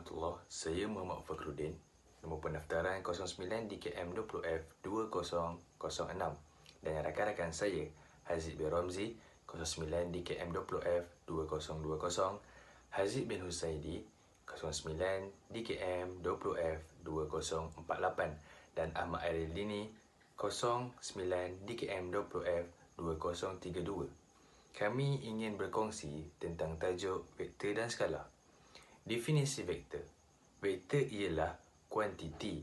warahmatullahi. Saya Muhammad Fakhruddin. Nombor pendaftaran 09 DKM 20F 2006. Dan rakan-rakan saya Haziq bin Ramzi 09 DKM 20F 2020, Haziq bin Husaidi 09 DKM 20F 2048 dan Ahmad Airildini 09 DKM 20F 2032. Kami ingin berkongsi tentang tajuk vektor dan skala. Definisi vektor. Vektor ialah kuantiti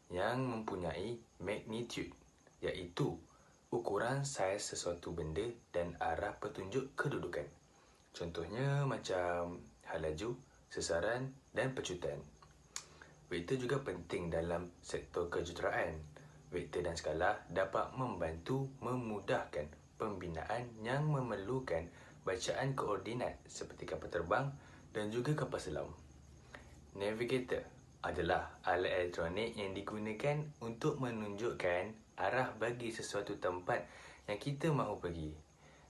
yang mempunyai magnitude, iaitu ukuran saiz sesuatu benda dan arah petunjuk kedudukan. Contohnya macam hal laju, sesaran dan pecutan. Vektor juga penting dalam sektor kejuruteraan. Vektor dan skala dapat membantu memudahkan pembinaan yang memerlukan bacaan koordinat seperti kapal terbang dan juga kapal selam. Navigator adalah alat elektronik yang digunakan untuk menunjukkan arah bagi sesuatu tempat yang kita mahu pergi.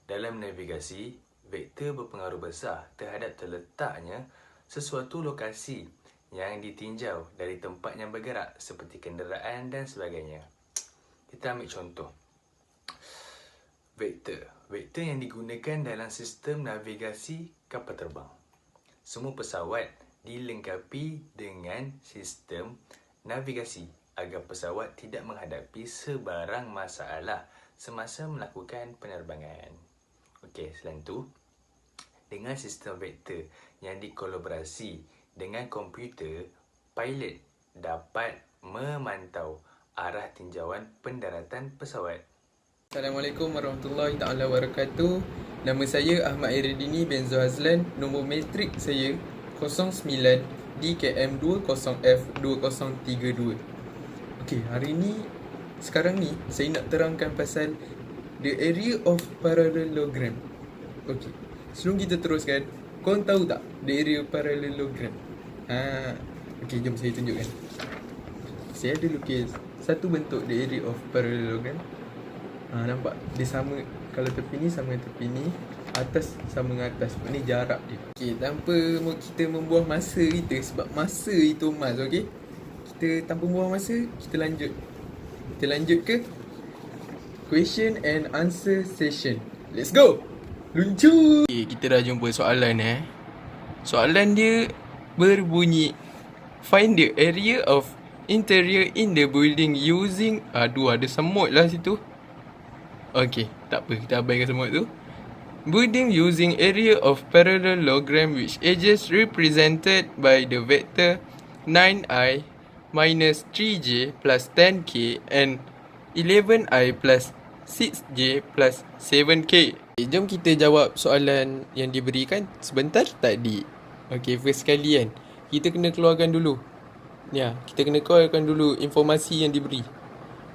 Dalam navigasi, vektor berpengaruh besar terhadap terletaknya sesuatu lokasi yang ditinjau dari tempat yang bergerak seperti kenderaan dan sebagainya. Kita ambil contoh. Vektor yang digunakan dalam sistem navigasi kapal terbang. Semua pesawat dilengkapi dengan sistem navigasi agar pesawat tidak menghadapi sebarang masalah semasa melakukan penerbangan. Okey, selain itu, dengan sistem vektor yang dikolaborasi dengan komputer, pilot dapat memantau arah tinjauan pendaratan pesawat. Assalamualaikum warahmatullahi taala wabarakatuh. Nama saya Ahmad Airildini bin Zuhazlan. Nombor metrik saya 09 DKM 20F 2032. Okey, hari ni sekarang ni saya nak terangkan pasal the area of parallelogram. Okey, sebelum kita teruskan, korang tahu tak the area parallelogram? Okey, jom saya tunjukkan. Saya ada lukis satu bentuk the area of parallelogram. Nampak? Dia sama, kalau tepi ni sama dengan tepi ni, atas sama dengan atas. Ni jarak dia. Okey, tanpa kita membuang masa kita, sebab masa itu emas, okey? Kita tanpa membuang masa, kita lanjut. Kita lanjut ke question and answer session. Let's go! Luncur! Okay, kita dah jumpa soalan Soalan dia berbunyi, find the area of interior in the building using... Aduh, ada semut lah situ. Okey, tak apa, kita abaikan semua tu. Building using area of parallelogram which edges represented by the vector 9i minus 3j plus 10k and 11i plus 6j plus 7k. Jom kita jawab soalan yang diberikan sebentar tadi. Okey, first sekali kan, kita kena keluarkan dulu. Kita kena keluarkan dulu informasi yang diberi.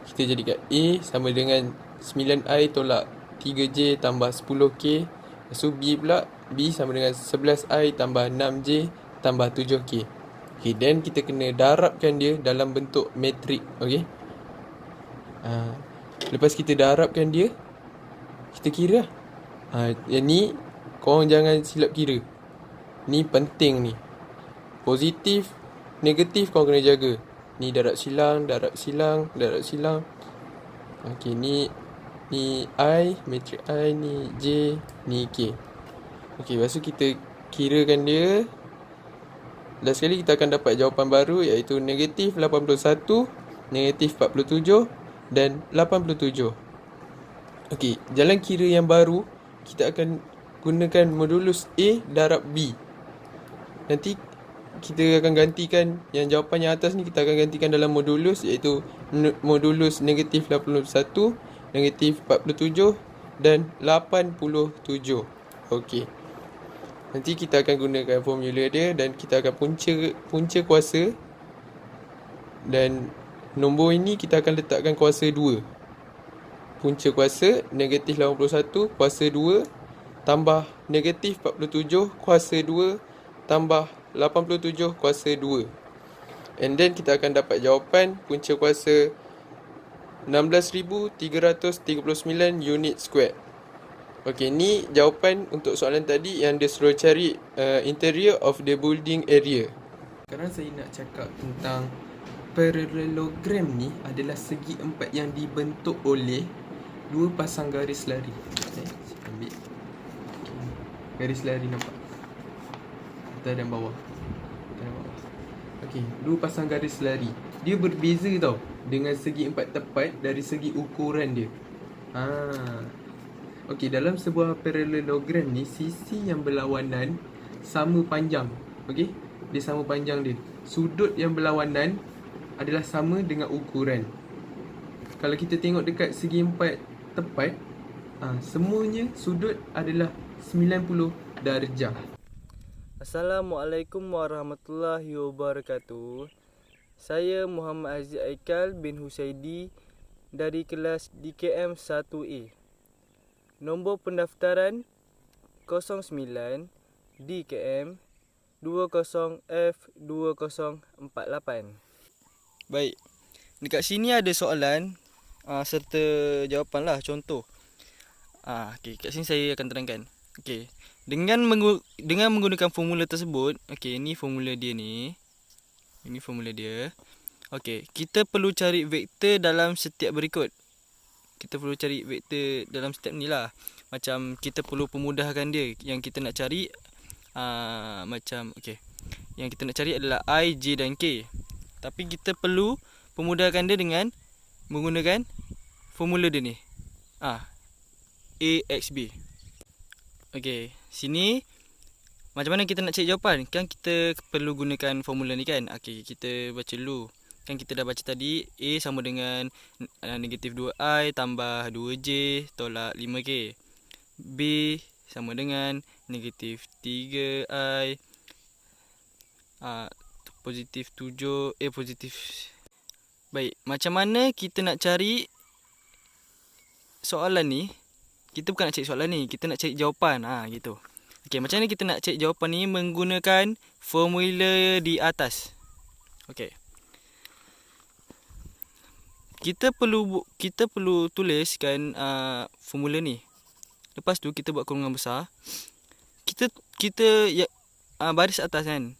Kita jadikan A sama dengan 9i tolak 3j tambah 10k. Lepas tu B pula, B sama dengan 11i tambah 6j tambah 7k. Okay, then kita kena darabkan dia dalam bentuk metrik. Okay. Lepas kita darabkan dia, kita kira lah. Yang ni korang jangan silap kira. Ni penting ni. Positif, negatif korang kena jaga. Ni darab silang, darab silang, darab silang. Okay, ni I, metrik I, ni J, ni K. Okey, lepas tu kita kirakan dia. Last sekali kita akan dapat jawapan baru, iaitu negatif 81, negatif 47 dan 87. Okey, jalan kira yang baru, kita akan gunakan modulus A darab B. Nanti kita akan gantikan yang jawapan yang atas ni, kita akan gantikan dalam modulus, iaitu modulus negatif 81, negatif 47 dan 87. Okey. Nanti kita akan gunakan formula dia dan kita akan punca kuasa. Dan nombor ini kita akan letakkan kuasa 2. Punca kuasa negatif 81 kuasa 2 tambah negatif 47 kuasa 2 tambah 87 kuasa 2. And then kita akan dapat jawapan punca kuasa 16,339 unit square. Okey, ni jawapan untuk soalan tadi yang dia suruh cari interior of the building area. Sekarang saya nak cakap tentang parallelogram ni adalah segi empat yang dibentuk oleh dua pasang garis lari. Saya ambil garis lari, nampak? Atas dan bawah. Okey, dua pasang garis lari. Dia berbeza tau dengan segi empat tepat dari segi ukuran dia. Okey, dalam sebuah parallelogram ni, sisi yang berlawanan sama panjang. Okey, dia sama panjang dia. Sudut yang berlawanan adalah sama dengan ukuran. Kalau kita tengok dekat segi empat tepat, semuanya sudut adalah 90 darjah. Assalamualaikum warahmatullahi wabarakatuh. Saya Muhammad Aziz Aikal bin Husaidi dari kelas DKM 1A. Nombor pendaftaran 09 DKM 20F2048. Baik. Dekat sini ada soalan serta jawapan lah, contoh. Okey, kat sini saya akan terangkan. Okey. Dengan menggunakan formula tersebut, okey, ini formula dia ni. Ini formula dia. Okey, kita perlu cari vektor dalam setiap berikut. Kita perlu cari vektor dalam step ni lah. Macam kita perlu pemudahkan dia. Yang kita nak cari okey. Yang kita nak cari adalah I, J dan K. Tapi kita perlu pemudahkan dia dengan menggunakan formula dia ni. A X B. Okey, sini macam mana kita nak cari jawapan? Kan kita perlu gunakan formula ni kan? Okey, kita baca dulu. Kan kita dah baca tadi, A sama dengan negatif 2I tambah 2J tolak 5K. B sama dengan negatif 3I positif 7, positif. Baik, macam mana kita nak cari soalan ni? Kita bukan nak cari soalan ni, kita nak cari jawapan. Gitu. Okey, macam mana kita nak cari jawapan ni menggunakan formula di atas. Okey. Kita perlu tuliskan formula ni. Lepas tu kita buat kurungan besar. Kita baris atas kan.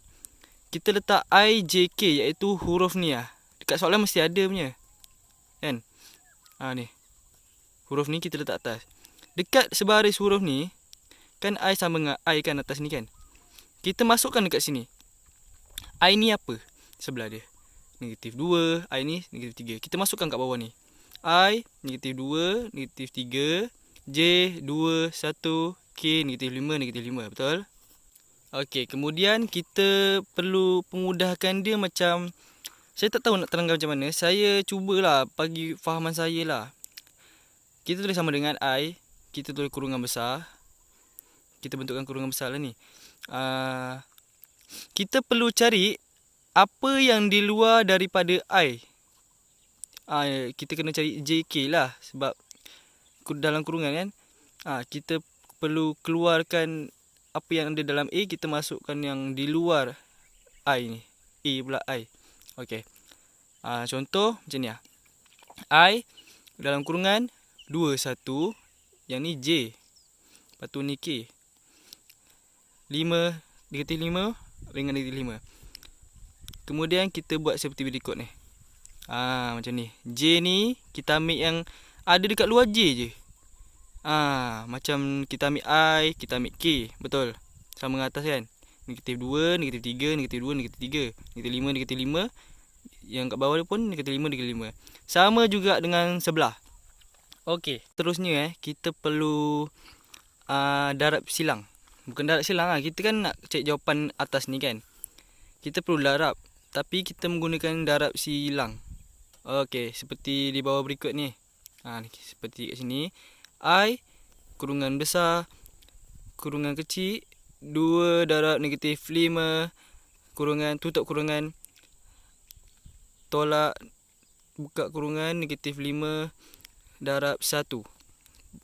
Kita letak I, J, K iaitu huruf ni lah. Dekat soalan mesti ada punya. Kan? Ni. Huruf ni kita letak atas. Dekat sebaris huruf ni, kan I sama dengan I kan atas ni kan. Kita masukkan dekat sini. I ni apa? Sebelah dia. Negatif 2, I ni negatif 3. Kita masukkan kat bawah ni. I, negatif 2, negatif 3, J, 2, 1, K, negatif 5, negatif 5. Betul? Okey, kemudian kita perlu pemudahkan dia macam, saya tak tahu nak terangkan macam mana. Saya cubalah bagi fahaman saya lah. Kita tulis sama dengan I. Kita tulis kurungan besar. Kita bentukkan kurungan besar lah ni. Kita perlu cari apa yang di luar daripada I. Kita kena cari JK lah. Sebab dalam kurungan kan. Kita perlu keluarkan apa yang ada dalam A. Kita masukkan yang di luar I ni. A pula I. Okey. Contoh macam ni lah. I dalam kurungan 2, 1. Yang ni J. Lepas tu ni K. 5, negatif 5 dengan negatif 5. Kemudian kita buat seperti berikut ni. Macam ni. J ni kita ambil yang ada dekat luar J je. Macam kita ambil I, kita ambil K. Betul. Sama dengan atas kan. Negatif 2, negatif 3, negatif 2, negatif 3. Negatif 5, negatif 5. Yang kat bawah dia pun negatif 5, negatif 5. Sama juga dengan sebelah. Okey, terusnya kita perlu darab silang. Bukan darab silang lah. Kita kan nak cek jawapan atas ni kan. Kita perlu darab. Tapi kita menggunakan darab silang. Okey, seperti di bawah berikut ni. Seperti kat sini. I, kurungan besar, kurungan kecil, 2 darab negatif 5, kurungan, tutup kurungan, tolak, buka kurungan, negatif 5, darab 1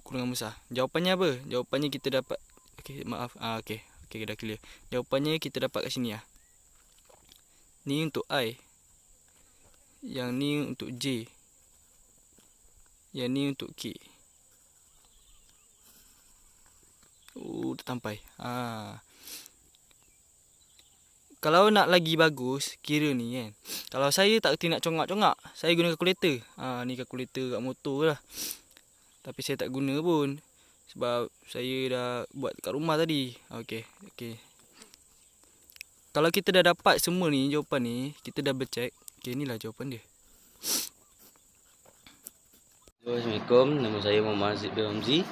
kurungan besar. Jawapannya apa? Jawapannya kita dapat, okey, maaf. Okey, dah clear. Jawapannya kita dapat kat sini lah. Ni untuk I. Yang ni untuk J. Yang ni untuk K. Tertampai. kalau nak lagi bagus kira ni kan. Kalau saya tak kerti nak congak-congak, saya guna kalkulator. Ni kalkulator kat motor lah. Tapi saya tak guna pun sebab saya dah buat kat rumah tadi. Okey. Kalau kita dah dapat semua ni jawapan ni, kita dah bercheck. Okey, inilah jawapan dia. Assalamualaikum, nama saya Muhammad Haziq bin Ramzi.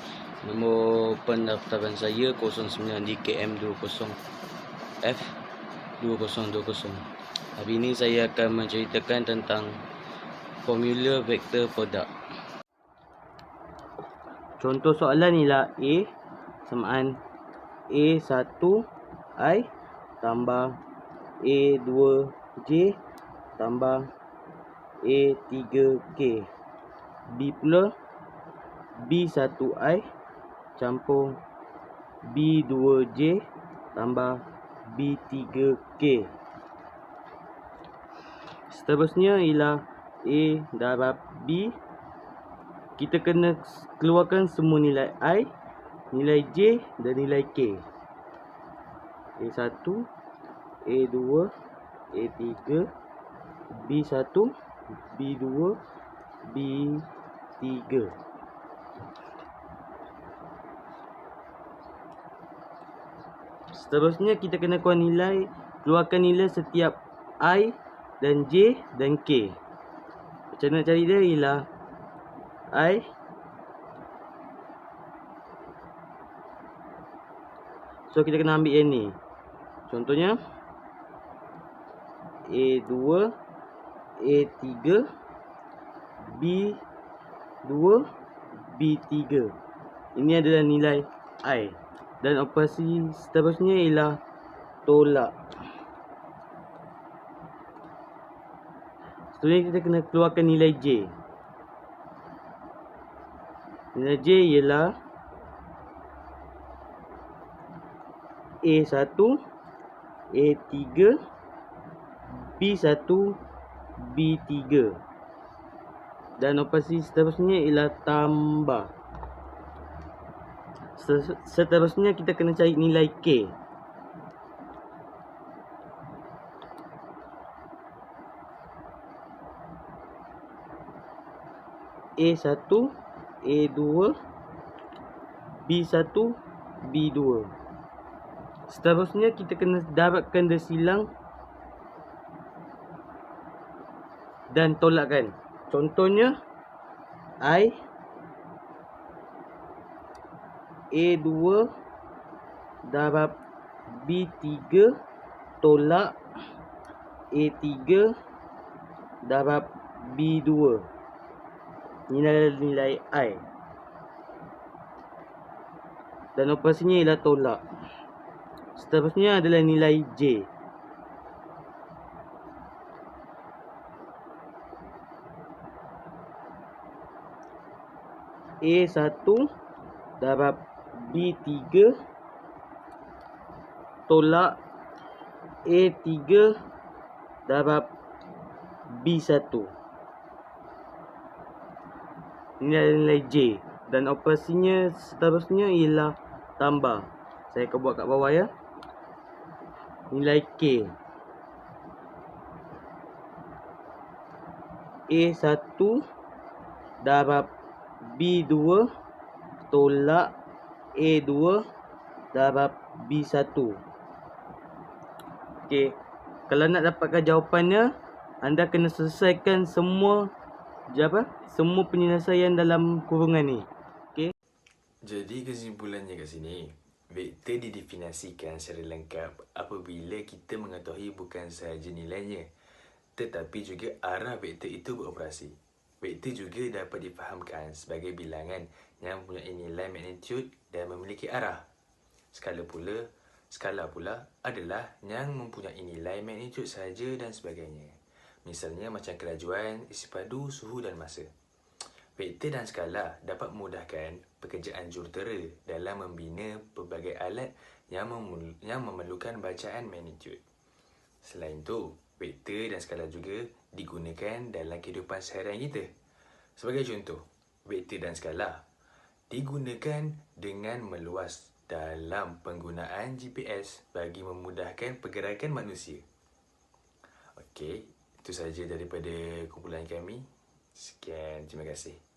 Nombor pendaftaran saya 09DKM20F2020. Hari ini saya akan menceritakan tentang formula vektor produk. Contoh soalan ialah A samaan A1I tambah A2J tambah A3K. B pula B1I campur B2J tambah B3K. Seterusnya ialah A darab B. Kita kena keluarkan semua nilai I, nilai J dan nilai K. A1, A2, A3, B1, B2, B3. Seterusnya kita kena keluarkan nilai setiap I dan J dan K. Macam nak cari dia ialah I so kita kena ambil yang ni. Contohnya A2, A3, B2, B3. Ini adalah nilai I. Dan operasi seterusnya ialah tolak. Seterusnya kita kena keluarkan nilai J. Nilai J ialah A1, A3, B1, B3. Dan operasi seterusnya ialah tambah. Seterusnya kita kena cari nilai K. A1, A2, B1, B2. Seterusnya kita kena darabkan dia silang dan tolakkan. Contohnya I A2 darab B3 tolak A3 darab B2. Nilai I. Dan operasinya ialah tolak. Seterusnya adalah nilai J. A1 darab B3 tolak A3 darab B1. Nilai J. Dan operasinya seterusnya ialah tambah. Saya akan buat kat bawah ya. Nilai K. A1 darab B2 tolak A2 darab B1. Okey. Kalau nak dapatkan jawapannya, anda kena selesaikan semua penyelesaian dalam kurungan ni. Okey. Jadi kesimpulannya kat sini, vektor didefinisikan secara lengkap apabila kita mengetahui bukan sahaja nilainya, tetapi juga arah vektor itu beroperasi. Vektor juga dapat difahamkan sebagai bilangan yang mempunyai nilai magnitude dan memiliki arah. Skala pula adalah yang mempunyai nilai magnitude sahaja dan sebagainya. Misalnya macam kelajuan, isi padu, suhu dan masa. Vektor dan skala dapat memudahkan pekerjaan jurutera dalam membina pelbagai alat yang memerlukan bacaan magnitude. Selain itu, vektor dan skala juga digunakan dalam kehidupan seharian kita. Sebagai contoh, vektor dan skala digunakan dengan meluas dalam penggunaan GPS bagi memudahkan pergerakan manusia. Okey, itu sahaja daripada kumpulan kami. Sekian, terima kasih.